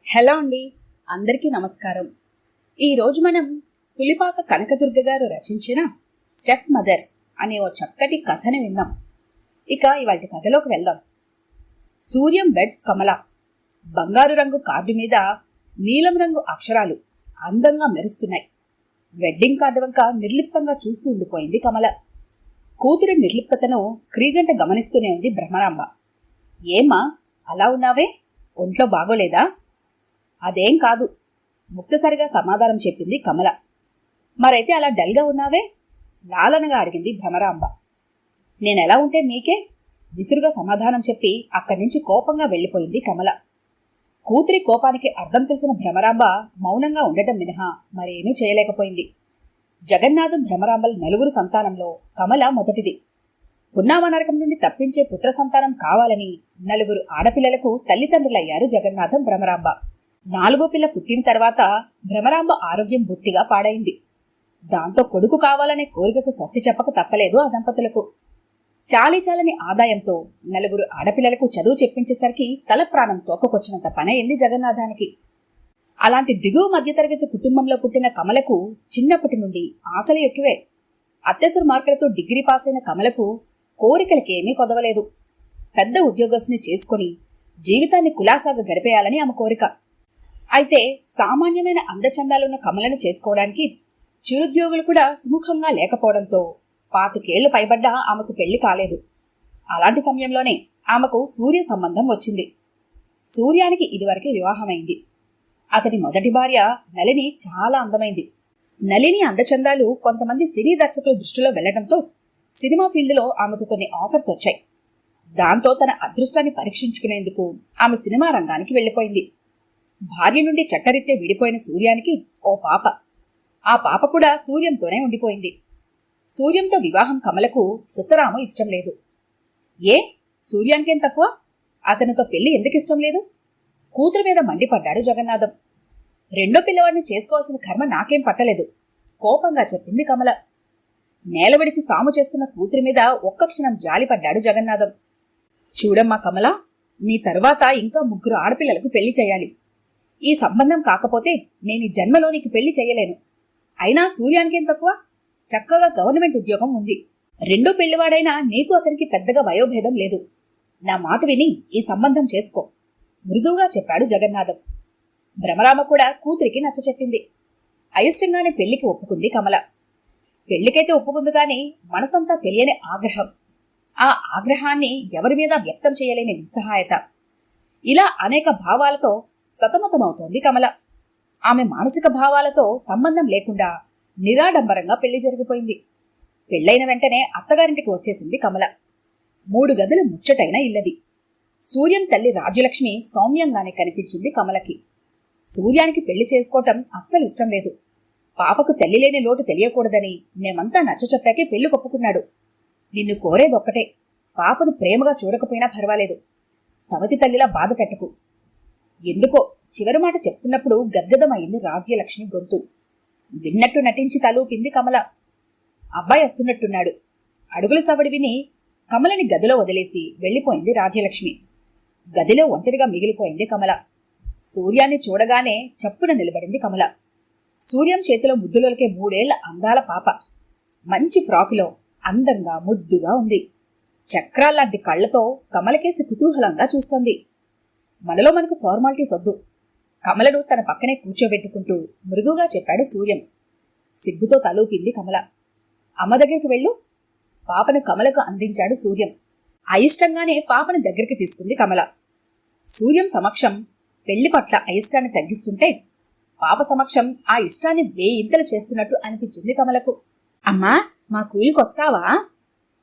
Hello అండి, అందరికీ నమస్కారం. ఈరోజు మనం పులిపాక కనకదుర్గ గారు రచించిన స్టెప్ మదర్ అనే ఓ చక్కటి కథని విందాం. ఇక ఇవాటి కథలోకి వెళ్దాం. సూర్యం బెడ్స్ కమల. బంగారు రంగు కార్డు మీద నీలం రంగు అక్షరాలు అందంగా మెరుస్తున్నాయి. వెడ్డింగ్ కార్డు వంక నిర్లిప్తంగా చూస్తూ ఉండిపోయింది కమల. కూతురి నిర్లిప్తతను క్రీగంట గమనిస్తూనే ఉంది బ్రహ్మరాంబ. ఏమ్మా అలా ఉన్నావే, ఒంట్లో బాగోలేదా? అదేం కాదు, ముక్తసరిగా సమాధానం చెప్పింది కమల. మరైతే అలా డల్గా ఉన్నావే? లాలనగా అడిగింది భ్రమరాంబ. నేనెలా ఉంటే మీకే? విసురుగా సమాధానం చెప్పి అక్కడి నుంచి కోపంగా వెళ్లిపోయింది కమల. కూతురి కోపానికి అర్థం తెలిసిన భ్రమరాంబ మౌనంగా ఉండటం మినహా మరేమీ చేయలేకపోయింది. జగన్నాథం భ్రమరాంబల నలుగురు సంతానంలో కమల మొదటిది. పున్నామనరకం నుండి తప్పించే పుత్ర సంతానం కావాలని నలుగురు ఆడపిల్లలకు తల్లిదండ్రులయ్యారు జగన్నాథం భ్రమరాంబ. నాలుగో పిల్ల పుట్టిన తర్వాత భ్రమరాంబ ఆరోగ్యం బొత్తిగా పాడైంది. దాంతో కొడుకు కావాలనే కోరికకు స్వస్తి చెప్పక తప్పలేదు ఆ దంపతులకు. చాలీచాలని ఆదాయంతో నలుగురు ఆడపిల్లలకు చదువు చెప్పించేసరికి తల ప్రాణం తోకకొచ్చినంత పనయింది జగన్నాథానికి. అలాంటి దిగువ మధ్యతరగతి కుటుంబంలో పుట్టిన కమలకు చిన్నప్పటి నుండి ఆశలు ఎక్కువే. అత్యవసర మార్కులతో డిగ్రీ పాస్ అయిన కమలకు కోరికలకేమీ కొదవలేదు. పెద్ద ఉద్యోగస్తుని చేసుకుని జీవితాన్ని కులాసాగా గడిపేయాలని ఆమె కోరిక. అయితే సామాన్యమైన అందచందాలున్న కమలను చేసుకోవడానికి చిరుద్యోగులు కూడా సుముఖంగా లేకపోవడంతో 25 ఏళ్లు పైబడ్డా ఆమెకు పెళ్లి కాలేదు. అలాంటి సమయంలోనే ఆమెకు సూర్య సంబంధం వచ్చింది. సూర్యానికి ఇదివరకే వివాహమైంది. అతని మొదటి భార్య నళిని చాలా అందమైంది. నళిని అందచందాలు కొంతమంది సినీ దర్శకుల దృష్టిలో వెళ్లడంతో సినిమా ఫీల్డ్లో ఆమెకు కొన్ని ఆఫర్స్ వచ్చాయి. దాంతో తన అదృష్టాన్ని పరీక్షించుకునేందుకు ఆమె సినిమా రంగానికి వెళ్లిపోయింది. భార్య నుండి చట్టరీత్యా విడిపోయిన సూర్యానికి ఓ పాప. ఆ పాప కూడా సూర్యంతోనే ఉండిపోయింది. సూర్యంతో వివాహం కమలకు సుతరాము ఇష్టం లేదు. ఏ సూర్యానికేం తక్కువ? అతనితో పెళ్లి ఎందుకు ఇష్టం లేదు? కూతురు మీద మండిపడ్డాడు జగన్నాథం. రెండో పిల్లవాడిని చేసుకోవాల్సిన కర్మ నాకేం పట్టలేదు, కోపంగా చెప్పింది కమల. నేల విడిచి సాము చేస్తున్న కూతురి మీద ఒక్క క్షణం జాలిపడ్డాడు జగన్నాథం. చూడమ్మా కమల, నీ తరువాత ఇంకా 3 ఆడపిల్లలకు పెళ్లి చేయాలి. ఈ సంబంధం కాకపోతే నేను ఈ జన్మలో నీకు పెళ్లి చేయలేను. అయినా సూర్యానికేం తక్కువ? చక్కగా గవర్నమెంట్ ఉద్యోగం ఉంది. రెండో పెళ్లివాడైనా నీకు అతనికి పెద్దగా వయోభేదం లేదు. నా మాట విని ఈ సంబంధం చేసుకో, మృదువుగా చెప్పాడు జగన్నాథం. భ్రమరామ కూడా కూతురికి నచ్చచెప్పింది. అయిష్టంగానే పెళ్లికి ఒప్పుకుంది కమల. పెళ్లికైతే ఒప్పుకుంది గాని మనసంతా తెలియని ఆగ్రహం, ఆ ఆగ్రహాన్ని ఎవరి మీద వ్యక్తం చేయలేని నిస్సహాయత, ఇలా అనేక భావాలతో సతమతమవుతోంది కమల. ఆమె మానసిక భావాలతో సంబంధం లేకుండా నిరాడంబరంగా పెళ్లి జరిగిపోయింది. పెళ్లైన వెంటనే అత్తగారింటికి వచ్చేసింది కమల. 3 గదుల ముచ్చటైన ఇల్లది. సూర్యం తల్లి రాజ్యలక్ష్మి సౌమ్యంగానే కనిపించింది కమలకి. సూర్యానికి పెళ్లి చేసుకోవటం అస్సలు ఇష్టం లేదు. పాపకు తల్లి లేని లోటు తెలియకూడదని మేమంతా నచ్చచెప్పాకే పెళ్లి కొప్పుకున్నాడు. నిన్ను కోరేదొక్కటే, పాపను ప్రేమగా చూడకపోయినా పర్వాలేదు, సవతి తల్లిలా బాధ పెట్టకు. ఎందుకో చివరి మాట చెప్తున్నప్పుడు గద్గదమైంది రాజ్యలక్ష్మి గొంతు. విన్నట్టు నటించి తలూపింది కమల. అబ్బాయి వస్తున్నట్టున్నాడు. అడుగుల సవడి విని కమలని గదిలో వదిలేసి వెళ్లిపోయింది రాజ్యలక్ష్మి. గదిలో ఒంటరిగా మిగిలిపోయింది కమల. సూర్యాన్ని చూడగానే చప్పున నిలబడింది కమల. సూర్యం చేతిలో ముద్దులోకే 3 ఏళ్ల అందాల పాప. మంచి ఫ్రాకులో అందంగా ముద్దుగా ఉంది. చక్రాల్లాంటి కళ్లతో కమలకేసి కుతూహలంగా చూస్తోంది. మనలో మనకు ఫార్మాలిటీస్ వద్దు, కమలను తన పక్కనే కూర్చోబెట్టుకుంటూ మృదువుగా చెప్పాడు సూర్యం. సిగ్గుతో తలూపింది కమల. అమ్మ దగ్గరికి వెళ్ళు, పాపను కమలకు అందించాడు సూర్యం. అయిష్టంగానే పాపను దగ్గరికి తీసుకుంది కమల. సూర్యం సమక్షం పెళ్లి పట్ల అయిష్టాన్ని తగ్గిస్తుంటే పాప సమక్షం ఆ ఇష్టాన్ని 1000 ఇంతలు చేస్తున్నట్టు అనిపించింది కమలకు. అమ్మా, మా కూలికొస్తావా?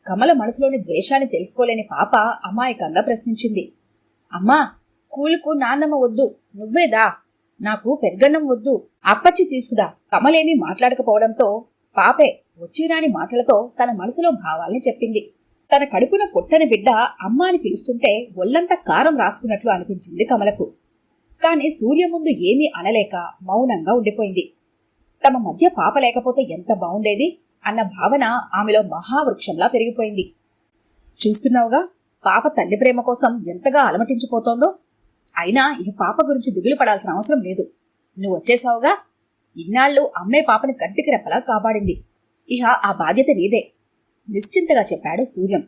కమల మనసులోని ద్వేషాన్ని తెలుసుకోలేని పాప అమాయకంగా ప్రశ్నించింది. అమ్మా, కూలుకు నాన్నమ్మ వద్దు, నువ్వేదా. నాకు పెరుగన్నం వద్దు, అప్పచ్చి తీసుకుదా. కమలేమీ మాట్లాడకపోవడంతో పాపే వచ్చిరాని మాటలతో తన మనసులో భావాల్ని చెప్పింది. తన కడుపున పుట్టని బిడ్డ అమ్మ అని పిలుస్తుంటే ఒళ్లంతా కారం రాసుకున్నట్లు అనిపించింది కమలకు. కాని సూర్య ముందు ఏమీ అనలేక మౌనంగా ఉండిపోయింది. తమ మధ్య పాప లేకపోతే ఎంత బావుండేది అన్న భావన ఆమెలో మహావృక్షంలా పెరిగిపోయింది. చూస్తున్నావుగా పాప తల్లి ప్రేమ కోసం ఎంతగా అలమటించిపోతోందో. అయినా ఈ పాప గురించి దిగులు పడాల్సిన అవసరం లేదు. నువ్వు వచ్చేసావుగా. ఇన్నాళ్ళు అమ్మే పాపని కంటికి రెప్పలా కాపాడింది. ఇహ ఆ బాధ్యత నీదే నిశ్చింతగా చెప్పాడు సూర్యం.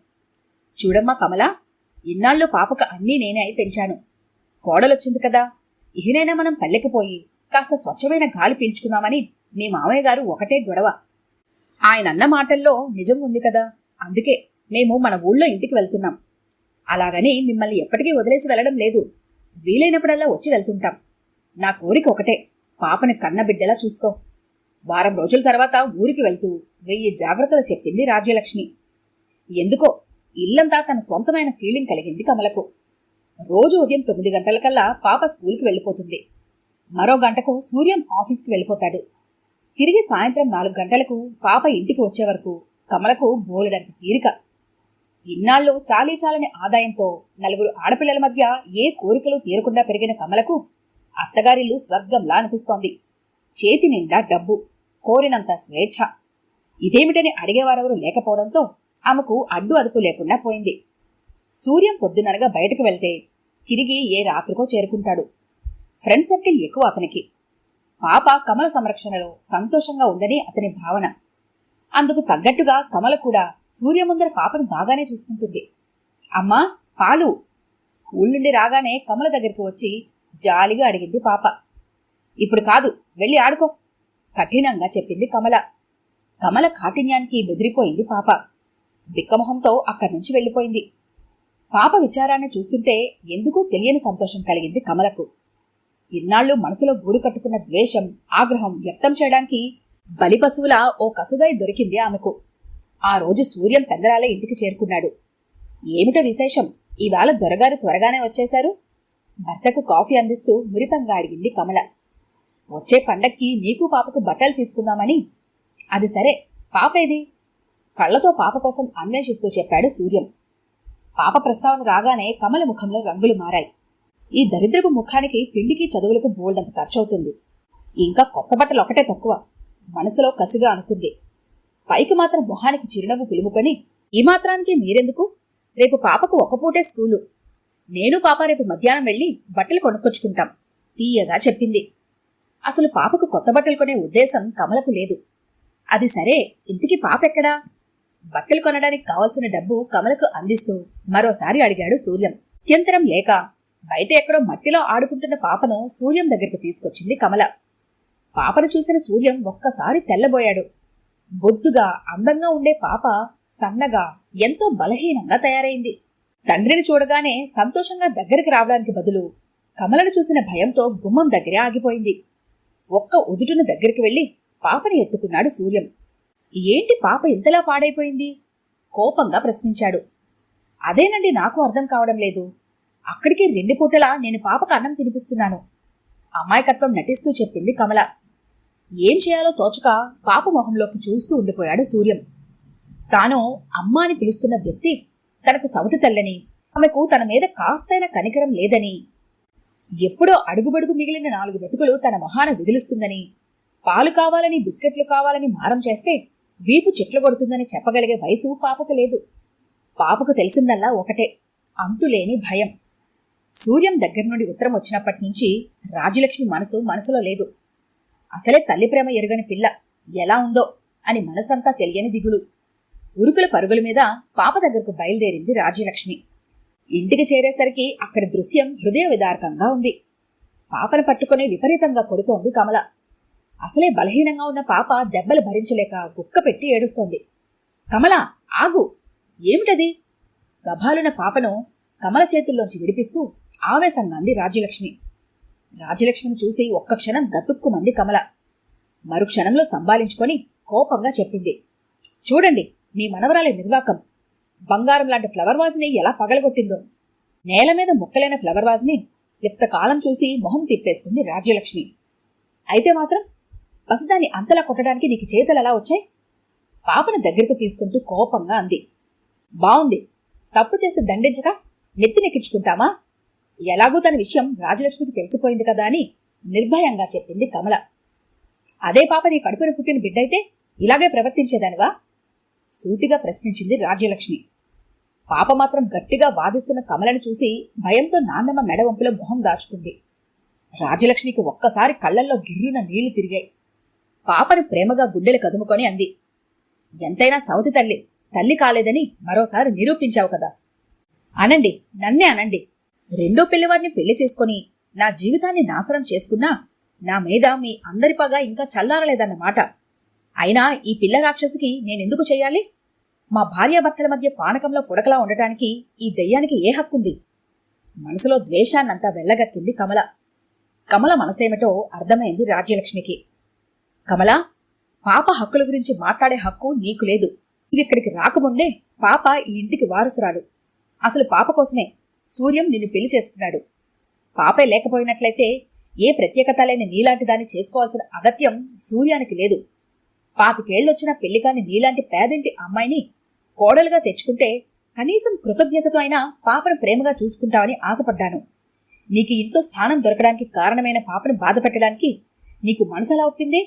చూడమ్మా కమల, ఇన్నాళ్ళు పాపకు అన్నీ నేనే అయి పెంచాను. కోడలొచ్చింది కదా, ఇహనైనా మనం పల్లెకి పోయి కాస్త స్వచ్ఛమైన గాలి పీల్చుకుందామని మీ మామయ్య గారు ఒకటే గొడవ. ఆయనన్న మాటల్లో నిజం ఉంది కదా, అందుకే మేము మన ఊళ్ళో ఇంటికి వెళ్తున్నాం. అలాగని మిమ్మల్ని ఎప్పటికీ వదిలేసి వెళ్లడం లేదు. వీలైనప్పుడల్లా వచ్చి వెళ్తుంటాం. నా కోరిక ఒకటే, పాపని కన్నబిడ్డలా చూసుకో. వారం రోజుల తర్వాత ఊరికి వెళ్తూ 1000 జాగ్రత్తలు చెప్పింది రాజ్యలక్ష్మి. ఎందుకో ఇల్లంతా తన సొంతమైన ఫీలింగ్ కలిగింది కమలకు. రోజు ఉదయం 9 గంటలకల్లా పాప స్కూల్కి వెళ్ళిపోతుంది. మరో గంటకు సూర్యం ఆఫీస్కి వెళ్ళిపోతాడు. తిరిగి సాయంత్రం 4 గంటలకు పాప ఇంటికి వచ్చే వరకు కమలకు బోలెడంత తీరిక. ఇన్నాళ్ళు చాలీచాలని ఆదాయంతో 4 ఆడపిల్లల మధ్య ఏ కోరికలు తీరకుండా పెరిగిన కమలకు అత్తగారిల్లు స్వర్గంలా అనిపిస్తోంది. చేతి నిండా డబ్బు, కోరినంత స్వేచ్ఛ. ఇదేమిటని అడిగేవారెవరూ లేకపోవడంతో ఆమెకు అడ్డు అదుపు లేకుండా పోయింది. సూర్యం పొద్దుననగా బయటకు వెళ్తే తిరిగి ఏ రాత్రికో చేరుకుంటాడు. ఫ్రెండ్ సర్కిల్ ఎక్కువ అతనికి. పాప కమల సంరక్షణలో సంతోషంగా ఉందని అతని భావన. అందుకు తగ్గట్టుగా కమల కూడా సూర్య ముందర పాపను బాగానే చూసుకుంటుంది. అమ్మా, పాలు. స్కూల్ నుండి రాగానే కమల దగ్గరికి వచ్చి జాలిగా అడిగింది పాప. ఇప్పుడు కాదు, వెళ్ళి ఆడుకో కఠినంగా చెప్పింది కమల. కమల కాఠిన్యానికి బెదిరిపోయింది పాప. బిక్కమొహంతో అక్కడి నుంచి వెళ్ళిపోయింది. పాప విచారాన్ని చూస్తుంటే ఎందుకో తెలియని సంతోషం కలిగింది కమలకు. ఇన్నాళ్లు మనసులో గూడు కట్టుకున్న ద్వేషం, ఆగ్రహం వ్యక్తం చేయడానికి బలిపశువులా ఓ కసుగాయి దొరికింది ఆమెకు. ఆ రోజు సూర్యం పెందరాలే ఇంటికి చేరుకున్నాడు. ఏమిటో విశేషం, ఇవాళ దొరగారు త్వరగానే వచ్చేశారు? భర్తకు కాఫీ అందిస్తూ మురిపంగా అడిగింది కమల. వచ్చే పండక్కి నీకు పాపకు బట్టలు తీసుకుందామని. అది సరే, పాప ఏది? కళ్లతో పాప కోసం అన్వేషిస్తూ చెప్పాడు సూర్యం. పాప ప్రస్తావన రాగానే కమల ముఖంలో రంగులు మారాయి. ఈ దరిద్రపు ముఖానికి తిండికి చదువులకు బోల్డంత ఖర్చవుతుంది. ఇంకా కొత్త బట్టలు ఒకటే తక్కువ మనసులో కసిగా అనుకుంది. పైకి మాత్రం మొహానికి చిరునవ్వు పిలుముకొని, ఈ మాత్రానికి మీరెందుకు? రేపు పాపకు ఒక్కపూటే స్కూలు. నేను పాప రేపు మధ్యాహ్నం వెళ్లి బట్టలు కొనుక్కొచ్చుకుంటాం తీయగా చెప్పింది. అసలు పాపకు కొత్త బట్టలు కొనే ఉద్దేశం కమలకు లేదు. అది సరే, ఇంటికి పాప ఎక్కడా? బట్టలు కొనడానికి కావలసిన డబ్బు కమలకు అందిస్తూ మరోసారి అడిగాడు సూర్యం. అత్యంతరం లేక బయట ఎక్కడో మట్టిలో ఆడుకుంటున్న పాపను సూర్యం దగ్గరికి తీసుకొచ్చింది కమల. పాపను చూసిన సూర్యం ఒక్కసారి తెల్లబోయాడు. బొద్దుగా అందంగా ఉండే పాప సన్నగా ఎంతో బలహీనంగా తయారైంది. తండ్రిని చూడగానే సంతోషంగా దగ్గరికి రావడానికి బదులు కమలను చూసిన భయంతో గుమ్మం దగ్గరే ఆగిపోయింది. ఒక్క ఉదుటున దగ్గరికి వెళ్లి పాపని ఎత్తుకున్నాడు సూర్యం. ఏంటి పాప ఇంతలా పాడైపోయింది? కోపంగా ప్రశ్నించాడు. అదేనండి నాకు అర్థం కావడం లేదు. అక్కడికి 2 పూటలా నేను పాపకు అన్నం తినిపిస్తున్నాను అమాయకత్వం నటిస్తూ చెప్పింది కమల. ఏం చేయాలో తోచక పాప మొహంలోకి చూస్తూ ఉండిపోయాడు సూర్యం. తాను అమ్మ అని పిలుస్తున్న వ్యక్తి తనకు సవతి తల్లని, ఆమెకు తన మీద కాస్తైన కనికరం లేదని, ఎప్పుడో అడుగుబడుగు మిగిలిన 4 బతుకులు తన మొహాన విదిలిస్తుందని, పాలు కావాలని బిస్కెట్లు కావాలని మారం చేస్తే వీపు చెట్లు కొడుతుందని చెప్పగలిగే వయసు పాపకు లేదు. పాపకు తెలిసిందల్లా ఒకటే, అంతులేని భయం. సూర్యం దగ్గర నుండి ఉత్తరం వచ్చినప్పటి నుంచి రాజ్యలక్ష్మి మనసులో లేదు. అసలే తల్లి ప్రేమ ఎరుగని పిల్ల ఎలా ఉందో అని మనసంతా తెలియని దిగులు. ఉరుకుల పరుగుల మీద పాప దగ్గరకు బయలుదేరింది రాజ్యలక్ష్మి. ఇంటికి చేరేసరికి అక్కడి దృశ్యం హృదయ విదారకంగా ఉంది. పాపను పట్టుకుని విపరీతంగా కొడుతోంది కమల. అసలే బలహీనంగా ఉన్న పాప దెబ్బలు భరించలేక గుక్క పెట్టి ఏడుస్తోంది. కమల, ఆగు! ఏమిటది? గభాలున పాపను కమల చేతుల్లోంచి విడిపిస్తూ ఆవేశంగా అంది రాజ్యలక్ష్మి. రాజ్యలక్ష్మిని చూసి ఒక్క క్షణం గతుక్కుమంది కమల. మరుక్షణంలో సంభాలించుకొని కోపంగా చెప్పింది. చూడండి మీ మనవరాలి నిర్వాకం. బంగారం లాంటి ఫ్లవర్ వాజ్ని ఎలా పగలగొట్టిందో. నేల మీద ముక్కలైన ఫ్లవర్ వాజ్ని లిప్తకాలం చూసి మొహం తిప్పేసుకుంది రాజ్యలక్ష్మి. అయితే మాత్రం పసిదాన్ని అంతలా కొట్టడానికి నీకు చేతులు ఎలా వచ్చాయి? పాపను దగ్గరకు తీసుకుంటూ కోపంగా అంది. బావుంది, తప్పు చేస్తే దండించక నెత్తినెక్కించుకుంటామా? ఎలాగూ తన విషయం రాజలక్ష్మికి తెలిసిపోయింది కదా అని నిర్భయంగా చెప్పింది కమల. అదే పాప నీ కడుపున పుట్టిన బిడ్డైతే ఇలాగే ప్రవర్తించేదానివా? సూటిగా ప్రశ్నించింది రాజ్యలక్ష్మి. పాప మాత్రం గట్టిగా వాదిస్తున్న కమలను చూసి భయంతో నాన్నమ్మ మెడవంపులో మొహం దాచుకుంది. రాజ్యలక్ష్మికి ఒక్కసారి కళ్లల్లో గిర్రున నీళ్లు తిరిగాయి. పాపను ప్రేమగా గుండెలు కదుముకొని అంది, ఎంతైనా సవతి తల్లి, తల్లి కాలేదని మరోసారి నిరూపించావు కదా. అనండి, నన్నే అనండి. రెండో పిల్లవాడిని పెళ్లి చేసుకుని నా జీవితాన్ని నాశనం చేసుకున్నా నా మీద మీ అందరి పగ ఇంకా చల్లారలేదన్నమాట. అయినా ఈ పిల్ల రాక్షసికి నేనెందుకు చెయ్యాలి? మా భార్యాభర్తల మధ్య పానకంలో పుడకలా ఉండటానికి ఈ దెయ్యానికి ఏ హక్కుంది? మనసులో ద్వేషాన్నంతా వెళ్ళగక్కింది కమల. కమల మనసేమిటో అర్థమైంది రాజ్యలక్ష్మికి. కమలా, పాప హక్కుల గురించి మాట్లాడే హక్కు నీకు లేదు. ఇవిక్కడికి రాకముందే పాప ఈ ఇంటికి వారసురాలు. అసలు పాప కోసమే సూర్యం నిన్ను పెళ్లి చేసుకున్నాడు. పాపే లేకపోయినట్లయితే ఏ ప్రత్యేకత లేని నీలాంటి దాన్ని చేసుకోవాల్సిన అగత్యం సూర్యానికి లేదు. 25 ఏళ్లొచ్చిన పెళ్లికాని నీలాంటి పేదింటి అమ్మాయిని కోడలుగా తెచ్చుకుంటే కనీసం కృతజ్ఞతతో అయినా పాపను ప్రేమగా చూసుకుంటావని ఆశపడ్డాను. నీకు ఇంట్లో స్థానం దొరకడానికి కారణమైన పాపను బాధ పెట్టడానికి నీకు మనసెలా ఒప్పింది?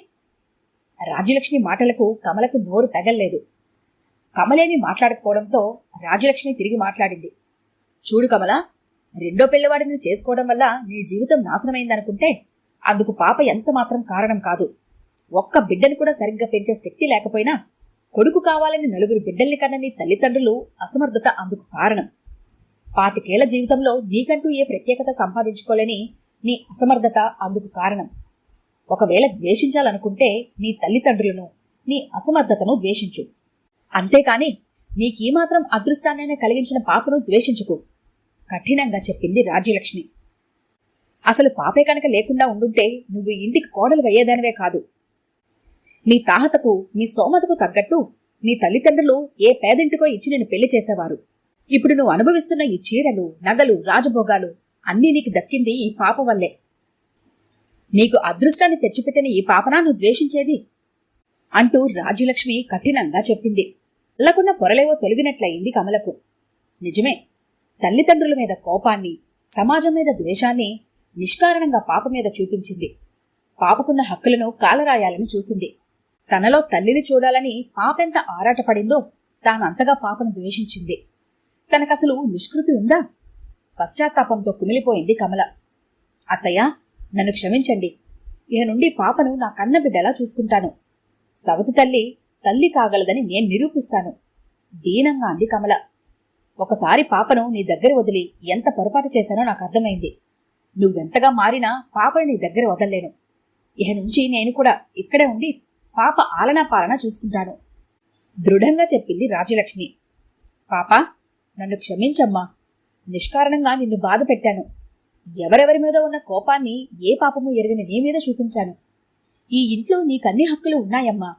రాజ్యలక్ష్మి మాటలకు కమలకు నోరు పెగల్లేదు. కమలేమి మాట్లాడకపోవడంతో రాజ్యలక్ష్మి తిరిగి మాట్లాడింది. చూడు కమల, రెండో పిల్లవాడిని చేసుకోవడం వల్ల నీ జీవితం నాశనమైందనుకుంటే అందుకు పాప ఎంత మాత్రం కారణం కాదు. ఒక్క బిడ్డను కూడా సరిగ్గా పెంచే శక్తి లేకపోయినా కొడుకు కావాలని 4 బిడ్డల్ని కన్న నీ తల్లిదండ్రులు అసమర్థత అందుకు కారణం. 25 ఏళ్ల జీవితంలో నీకంటూ ఏ ప్రత్యేకత సంపాదించుకోలేని నీ అసమర్థత అందుకు కారణం. ఒకవేళ ద్వేషించాలనుకుంటే నీ తల్లిదండ్రులను, నీ అసమర్థతను ద్వేషించు. అంతేకాని నీకీ మాత్రం అదృష్టాన్నైనా కలిగించిన పాపను ద్వేషించుకు, కఠినంగా చెప్పింది రాజ్యలక్ష్మి. అసలు పాపే కనుక లేకుండా ఉండుంటే నువ్వు ఇంటికి కోడలు అయ్యేదానివే కాదు. నీ తాహతకు, నీ స్తోమతకు తగ్గట్టు నీ తల్లిదండ్రులు ఏ పేదింటికో ఇచ్చి నిన్ను పెళ్లి చేసేవారు. ఇప్పుడు నువ్వు అనుభవిస్తున్న ఈ చీరలు, నగలు, రాజభోగాలు అన్నీ నీకు దక్కింది ఈ పాప వల్లే. నీకు అదృష్టాన్ని తెచ్చిపెట్టిన ఈ పాపనా నువ్వు ద్వేషించేది అంటూ రాజ్యలక్ష్మి కఠినంగా చెప్పింది. అల్లకున్న పొరలేవో తొలగినట్లయింది కమలకు. నిజమే, తల్లిదండ్రుల మీద కోపాన్ని, సమాజం మీద ద్వేషాన్ని నిష్కారణంగా పాప మీద చూపించింది. పాపకున్న హక్కులను కాలరాయాలని చూసింది. తనలో తల్లిని చూడాలని పాపెంత ఆరాటపడిందో తానంతగా పాపను ద్వేషించింది. తనకసలు నిష్కృతి ఉందా? పశ్చాత్తాపంతో కుమిలిపోయింది కమల. అత్తయ్య, నన్ను క్షమించండి. ఇక నుండి పాపను నా కన్న బిడ్డలా చూసుకుంటాను. సవతి తల్లి తల్లి కాగలదని నేను నిరూపిస్తాను, దీనంగా అంది కమల. ఒకసారి పాపను నీ దగ్గర వదిలి ఎంత పొరపాటు చేశానో నాకు అర్థమైంది. నువ్వెంతగా మారినా పాపను నీ దగ్గర వదల్లేను. ఇహ నుంచి నేను కూడా ఇక్కడే ఉండి పాప ఆలనా పాలనా చూసుకుంటాను, దృఢంగా చెప్పింది రాజ్యలక్ష్మి. పాపా, నన్ను క్షమించమ్మా. నిష్కారణంగా నిన్ను బాధ పెట్టాను. ఎవరెవరి మీద ఉన్న కోపాన్ని ఏ పాపము ఎరగని నీ మీద చూపించాను. ఈ ఇంట్లో నీకన్ని హక్కులు ఉన్నాయమ్మా.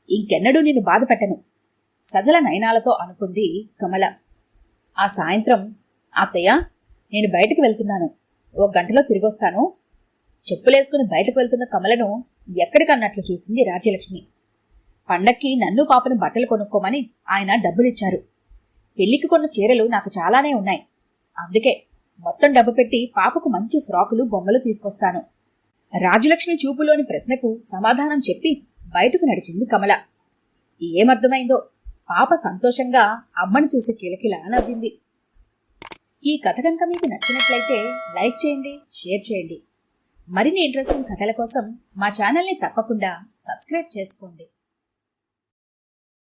ఇంకెన్నడూ నిన్ను బాధ పెట్టను, సజల నయనాలతో అనుకుంది కమల. ఆ సాయంత్రం, అత్తయ్య, నేను బయటకు వెళ్తున్నాను, 1 గంటలో తిరిగొస్తాను. చెప్పులేసుకుని బయటకు వెళ్తున్న కమలను ఎక్కడికన్నట్లు చూసింది రాజ్యలక్ష్మి. పండక్కి నన్ను పాపను బట్టలు కొనుక్కోమని ఆయన డబ్బులిచ్చారు. పెళ్లికి కొన్న చీరలు నాకు చాలానే ఉన్నాయి. అందుకే మొత్తం డబ్బు పెట్టి పాపకు మంచి ఫ్రాకులు, బొమ్మలు తీసుకొస్తాను. రాజ్యలక్ష్మి చూపులోని ప్రశ్నకు సమాధానం చెప్పి బయటకు నడిచింది కమల. ఏమర్థమైందో పాప సంతోషంగా అమ్మని చూసి కిలకిలా నవ్వింది. ఈ కథ కనుక మీకు నచ్చినట్లయితే లైక్ చేయండి, షేర్ చేయండి. మరిన్ని ఇంట్రెస్టింగ్ కథల కోసం మా ఛానల్ని తప్పకుండా సబ్స్క్రైబ్ చేసుకోండి.